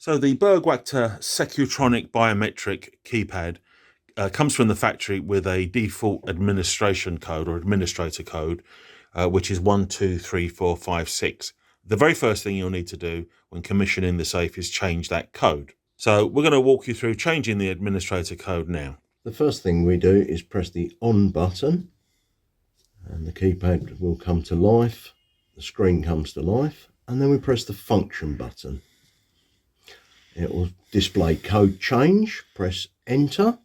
So the Burg Wachter Secutronic Biometric keypad comes from the factory with a default administration code or administrator code, which is 123456. The very first thing you'll need to do when commissioning the safe is change that code. So we're going to walk you through changing the administrator code now. The first thing we do is press the on button and the keypad will come to life, the screen comes to life, and then we press the function button. It will display code change, press enter.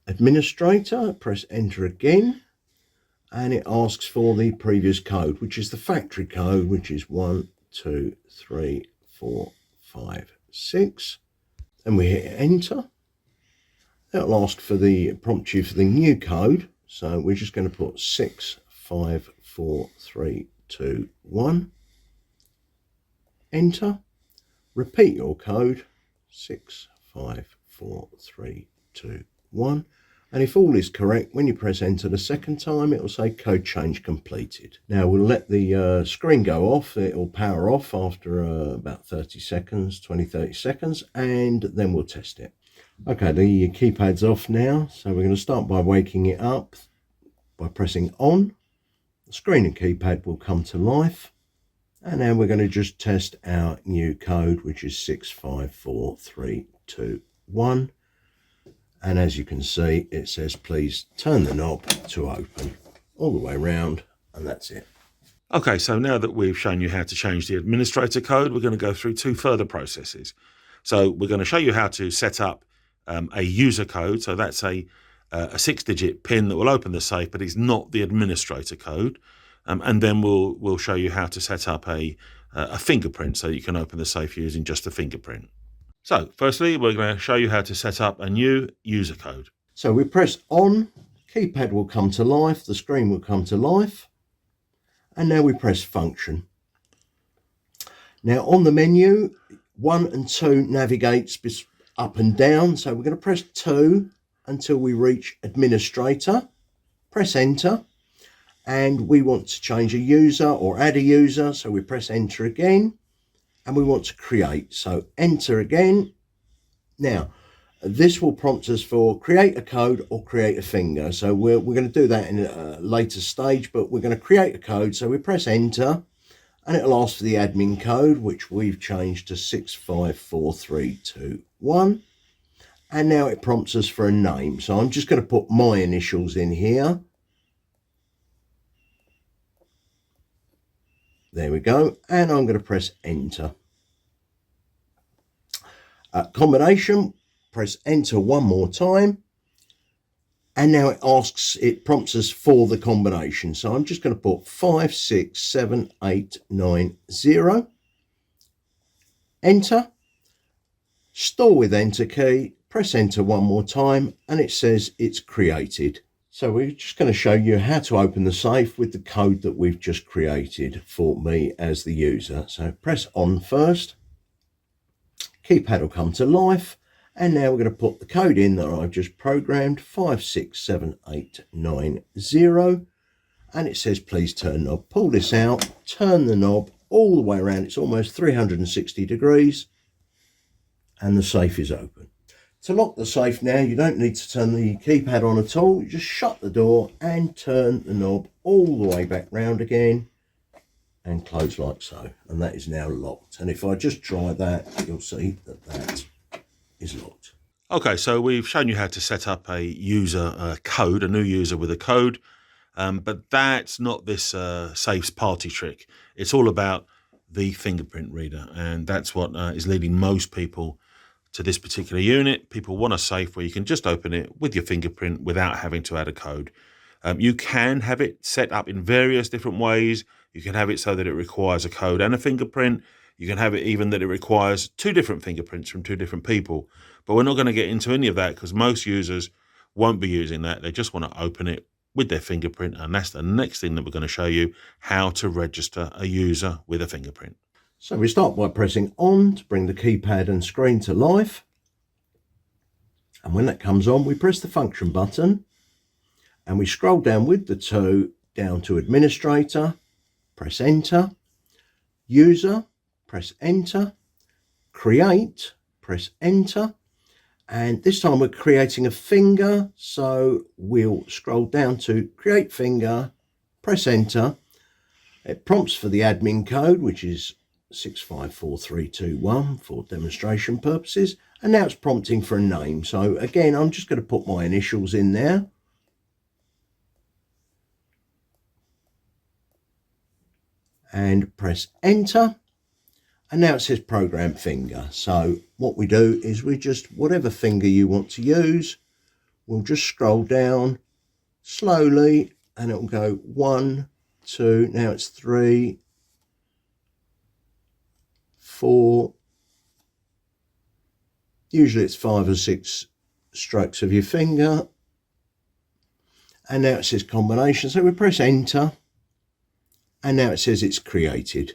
Administrator, press enter again, and it asks for the previous code, which is the factory code, which is 123456. And we hit enter. It'll ask for prompt you for the new code, so we're just going to put 654321. Enter. Repeat your code, 654321. And if all is correct, when you press enter the second time, it will say code change completed. Now we'll let the screen go off. It will power off after about 30 seconds, 20-30 seconds, and then we'll test it. Okay, the keypad's off now, so we're going to start by waking it up by pressing on. The screen and keypad will come to life. And now we're going to just test our new code, which is 654321. And as you can see, it says, please turn the knob to open all the way around. And that's it. Okay, so now that we've shown you how to change the administrator code, we're going to go through two further processes. So we're going to show you how to set up a user code. So that's a 6-digit PIN that will open the safe, but it's not the administrator code. And then we'll show you how to set up a fingerprint so you can open the safe using just a fingerprint. So firstly, we're going to show you how to set up a new user code. So we press on, keypad will come to life, the screen will come to life, and now we press function. Now on the menu, 1 and 2 navigates up and down, so we're going to press 2 until we reach administrator, press enter. And we want to change a user or add a user, so we press enter again, and we want to create, so enter again. Now this will prompt us for create a code or create a finger, so we're going to do that in a later stage, but we're going to create a code, so we press enter and it'll ask for the admin code, which we've changed to 654321, and now it prompts us for a name, so I'm just going to put my initials in here. There we go, and I'm going to press enter. Combination, press enter one more time, and now it prompts us for the combination. So I'm just going to put 567890. Enter. Store with enter key. Press enter one more time, and it says it's created. So we're just going to show you how to open the safe with the code that we've just created for me as the user. So press on first, keypad will come to life, and now we're going to put the code in that I've just programmed, 567890, and it says please turn knob. Pull this out, turn the knob all the way around, it's almost 360 degrees, and the safe is open. To lock the safe now, you don't need to turn the keypad on at all. You just shut the door and turn the knob all the way back round again and close like so. And that is now locked. And if I just try that, you'll see that that is locked. Okay, so we've shown you how to set up a user code, a new user with a code. But that's not this safe's party trick. It's all about the fingerprint reader. And that's what is leading most people to this particular unit. People want a safe where you can just open it with your fingerprint without having to add a code. You can have it set up in various different ways. You can have it so that it requires a code and a fingerprint. You can have it even that it requires 2 different fingerprints from 2 different people. But we're not going to get into any of that because most users won't be using that. They just want to open it with their fingerprint. And that's the next thing that we're going to show you, how to register a user with a fingerprint. So we start by pressing on to bring the keypad and screen to life. And when that comes on, we press the function button and we scroll down with the 2 down to administrator, press enter, user, press enter, create, press enter. And this time we're creating a finger. So we'll scroll down to create finger, press enter. It prompts for the admin code, which is 654321 for demonstration purposes. And now it's prompting for a name. So again, I'm just going to put my initials in there. And press enter. And now it says program finger. So what we do is we just, whatever finger you want to use, we'll just scroll down slowly and it will go 1, 2, now it's 3, 4, usually it's 5 or 6 strokes of your finger. And now it says combination. So we press enter and now it says it's created.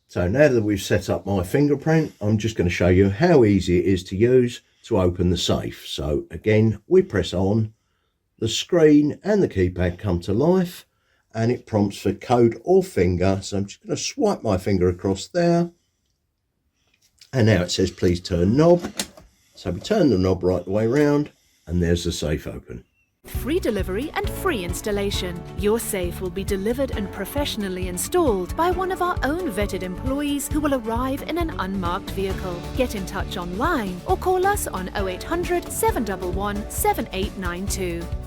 So now that we've set up my fingerprint, I'm just going to show you how easy it is to use to open the safe. So again, we press on, the screen and the keypad come to life and it prompts for code or finger. So I'm just going to swipe my finger across there. And now it says, please turn knob. So we turn the knob right the way around and there's the safe open. Free delivery and free installation. Your safe will be delivered and professionally installed by one of our own vetted employees who will arrive in an unmarked vehicle. Get in touch online or call us on 0800 711 7892.